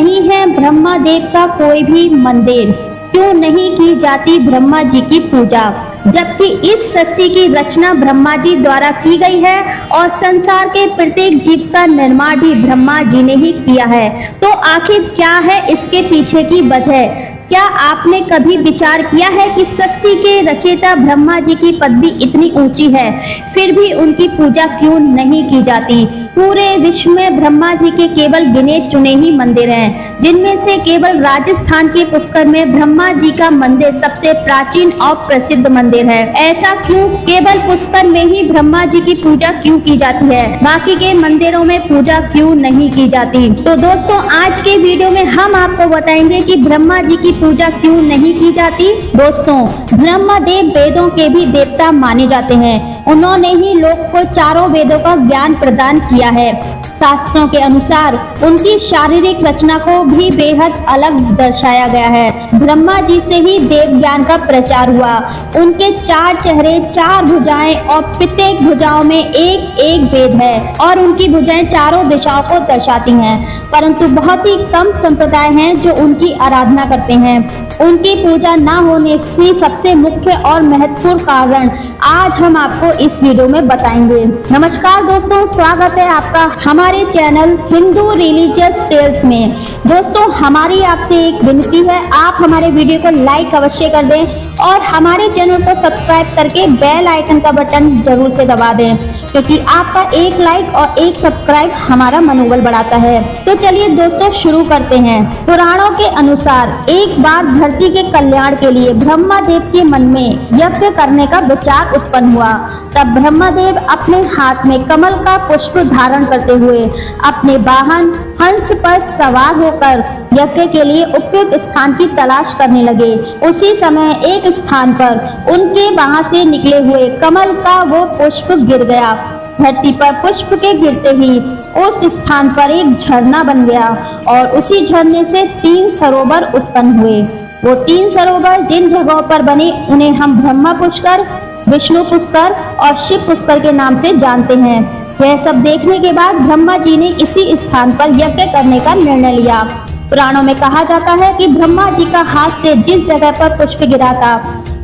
नहीं है ब्रह्मा देव का कोई भी मंदिर? क्यों नहीं की जाती ब्रह्मा जी की पूजा, जबकि इस सृष्टि की रचना ब्रह्मा जी द्वारा की गई है और संसार के प्रत्येक जीव का निर्माण भी ब्रह्मा जी ने ही किया है? तो आखिर क्या है इसके पीछे की वजह? क्या आपने कभी विचार किया है कि सृष्टि के रचयिता ब्रह्मा जी की पदवी इतनी ऊंची है, फिर भी उनकी पूजा क्यों नहीं की जाती? पूरे विश्व में ब्रह्मा जी के केवल गिने चुने ही मंदिर हैं, जिनमें से केवल राजस्थान के पुष्कर में ब्रह्मा जी का मंदिर सबसे प्राचीन और प्रसिद्ध मंदिर है। ऐसा क्यों? केवल पुष्कर में ही ब्रह्मा जी की पूजा क्यों की जाती है, बाकी के मंदिरों में पूजा क्यों नहीं की जाती? तो दोस्तों, आज के वीडियो में हम आपको बताएंगे कि ब्रह्मा जी की पूजा क्यों नहीं की जाती। दोस्तों, ब्रह्मा देव वेदों के भी देवता माने जाते हैं। उन्होंने ही लोक को चारों वेदों का ज्ञान प्रदान किया है। शास्त्रों के अनुसार उनकी शारीरिक रचना को भी बेहद अलग दर्शाया गया है। ब्रह्मा जी से ही देव ज्ञान का प्रचार हुआ। उनके 4 चेहरे, 4 भुजाएं और प्रत्येक भुजाओं में एक एक वेद है और उनकी भुजाएं चारों दिशाओं को दर्शाती हैं। परंतु बहुत ही कम संप्रदाय हैं जो उनकी आराधना करते हैं। उनकी पूजा न होने की सबसे मुख्य और महत्वपूर्ण कारण आज हम आपको इस वीडियो में बताएंगे। नमस्कार दोस्तों, स्वागत है आपका हमारे चैनल हिंदू रिलीजियस टेल्स में। दोस्तों, हमारी आपसे एक विनती है, आप हमारे वीडियो को लाइक अवश्य कर दें और हमारे चैनल को सब्सक्राइब करके बेल आइकन का बटन जरूर से दबा दें, क्योंकि आपका एक लाइक और एक सब्सक्राइब हमारा मनोबल बढ़ाता है। तो चलिए दोस्तों, शुरू करते हैं। पुराणों के अनुसार एक बार धरती के कल्याण के लिए ब्रह्मा देव के मन में यज्ञ करने का विचार उत्पन्न हुआ। तब ब्रह्मा देव अपने हाथ में कमल का पुष्प धारण करते हुए अपने वाहन हंस पर सवार होकर यज्ञ के लिए उपयुक्त स्थान की तलाश करने लगे। उसी समय एक स्थान पर उनके वहां से निकले हुए कमल का वो पुष्प गिर गया। धरती पर पुष्प के गिरते ही उस स्थान पर एक झरना बन गया और उसी झरने से 3 सरोवर उत्पन्न हुए। वो 3 सरोवर जिन जगहों पर बने उन्हें हम ब्रह्मा पुष्कर, विष्णु पुष्कर और शिव पुष्कर के नाम से जानते हैं। यह सब देखने के बाद ब्रह्मा जी ने इसी स्थान पर यज्ञ करने का निर्णय लिया। पुराणों में कहा जाता है कि ब्रह्मा जी का हाथ से जिस जगह पर पुष्प गिरा था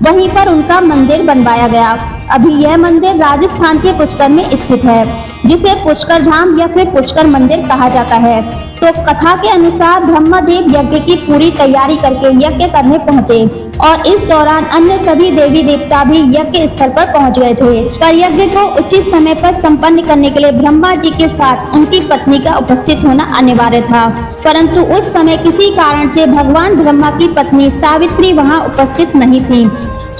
वहीं पर उनका मंदिर बनवाया गया। अभी यह मंदिर राजस्थान के पुष्कर में स्थित है, जिसे पुष्कर धाम या फिर पुष्कर मंदिर कहा जाता है। तो कथा के अनुसार ब्रह्मा देव यज्ञ की पूरी तैयारी करके यज्ञ करने पहुंचे और इस दौरान अन्य सभी देवी देवता भी यज्ञ स्थल पर पहुंच गए थे। पर यज्ञ को उचित समय पर संपन्न करने के लिए ब्रह्मा जी के साथ उनकी पत्नी का उपस्थित होना अनिवार्य था, परंतु उस समय किसी कारण से भगवान ब्रह्मा की पत्नी सावित्री वहां उपस्थित नहीं थी।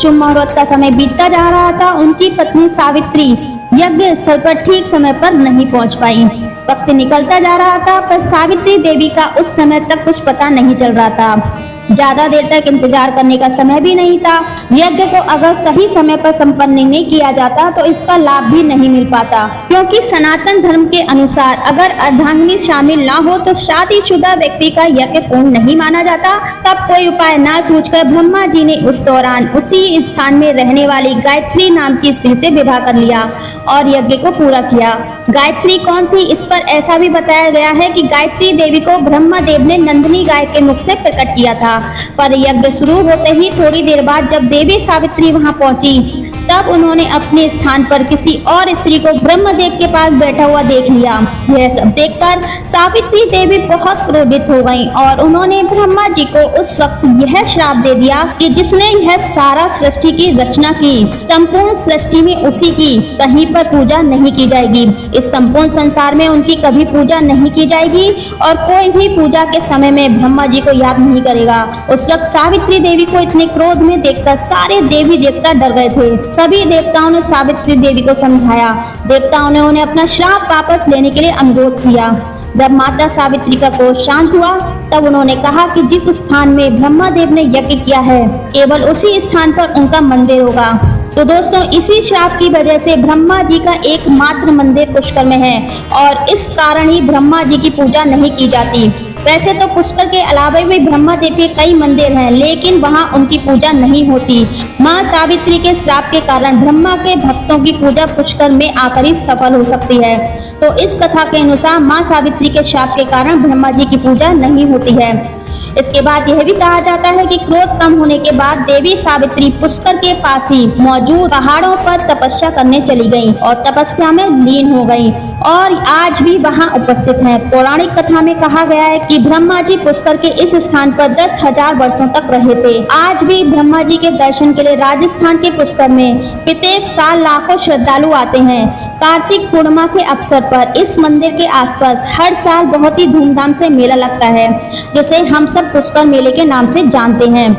शुभ मुहूर्त का समय बीतता जा रहा था। उनकी पत्नी सावित्री यज्ञ स्थल पर ठीक समय पर नहीं पहुंच पाई। वक्त निकलता जा रहा था, पर सावित्री देवी का उस समय तक कुछ पता नहीं चल रहा था। ज्यादा देर तक इंतजार करने का समय भी नहीं था। यज्ञ को अगर सही समय पर संपन्न नहीं किया जाता तो इसका लाभ भी नहीं मिल पाता, क्योंकि सनातन धर्म के अनुसार अगर अर्धांगिनी शामिल ना हो तो शादीशुदा व्यक्ति का यज्ञ पूर्ण नहीं माना जाता। तब कोई उपाय ना सूझकर ब्रह्मा जी ने उस दौरान उसी स्थान में रहने वाली गायत्री नाम की स्त्री से विवाह कर लिया और यज्ञ को पूरा किया। गायत्री कौन थी, इस पर ऐसा भी बताया गया है कि गायत्री देवी को ब्रह्मा देव ने नंदिनी गाय के मुख से प्रकट किया था। पर यज्ञ शुरू होते ही थोड़ी देर बाद जब देवी सावित्री वहां पहुंची तब उन्होंने अपने स्थान पर किसी और स्त्री को ब्रह्मदेव के पास बैठा हुआ देख लिया। यह सब देखकर सावित्री देवी बहुत क्रोधित हो गईं और उन्होंने ब्रह्मा जी को उस वक्त यह श्राप दे दिया कि जिसने यह सारा सृष्टि की रचना की, संपूर्ण सृष्टि में उसी की कहीं पर पूजा नहीं की जाएगी। इस संपूर्ण संसार में उनकी कभी पूजा नहीं की जाएगी और कोई भी पूजा के समय में ब्रह्मा जी को याद नहीं करेगा। उस वक्त सावित्री देवी को इतने क्रोध में देखकर सारे देवी देवता डर गए थे। सभी देवताओं ने सावित्री देवी को समझाया। देवताओं ने उन्हें अपना श्राप वापस लेने के लिए अनुरोध किया। जब माता सावित्री का क्रोध शांत हुआ तब उन्होंने कहा कि जिस स्थान में ब्रह्मा देव ने यज्ञ किया है केवल उसी स्थान पर उनका मंदिर होगा। तो दोस्तों, इसी श्राप की वजह से ब्रह्मा जी का एकमात्र मंदिर पुष्कर में है और इस कारण ही ब्रह्मा जी की पूजा नहीं की जाती। वैसे तो पुष्कर के अलावा भी ब्रह्मा देव के कई मंदिर हैं, लेकिन वहां उनकी पूजा नहीं होती। मां सावित्री के श्राप के कारण ब्रह्मा के भक्तों की पूजा पुष्कर में आकर ही सफल हो सकती है। तो इस कथा के अनुसार मां सावित्री के श्राप के कारण ब्रह्मा जी की पूजा नहीं होती है। इसके बाद यह भी कहा जाता है कि क्रोध कम होने के बाद देवी सावित्री पुष्कर के पास ही मौजूद पहाड़ों पर तपस्या करने चली गईं और तपस्या में लीन हो गईं और आज भी वहां उपस्थित हैं। पौराणिक कथा में कहा गया है कि ब्रह्मा जी पुष्कर के इस स्थान पर 10,000 वर्षों तक रहे थे। आज भी ब्रह्मा जी के दर्शन के लिए राजस्थान के पुष्कर में प्रत्येक साल लाखों श्रद्धालु आते हैं। कार्तिक पूर्णिमा के अवसर पर इस मंदिर के आसपास हर साल बहुत ही धूमधाम से मेला लगता है, जिसे हम सब पुष्कर मेले के नाम से जानते हैं।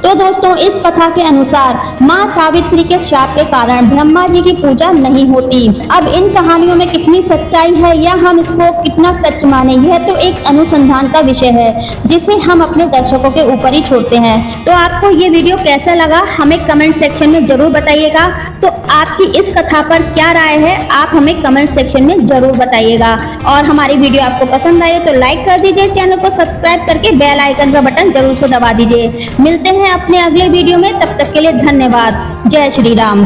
तो दोस्तों, इस कथा के अनुसार मां सावित्री के श्राप के कारण ब्रह्मा जी की पूजा नहीं होती। अब इन कहानियों में कितनी सच्चाई है या हम इसको कितना सच माने, यह तो एक अनुसंधान का विषय है, जिसे हम अपने दर्शकों के ऊपर ही छोड़ते हैं। तो आपको ये वीडियो कैसा लगा हमें कमेंट सेक्शन में जरूर बताइएगा। तो आपकी इस कथा पर क्या राय है, आप हमें कमेंट सेक्शन में जरूर बताइएगा। और हमारी वीडियो आपको पसंद आए तो लाइक कर दीजिए, चैनल को सब्सक्राइब करके बेल आइकन का बटन जरूर से दबा दीजिए। मिलते हैं अपने अगले वीडियो में, तब तक के लिए धन्यवाद। जय श्री राम।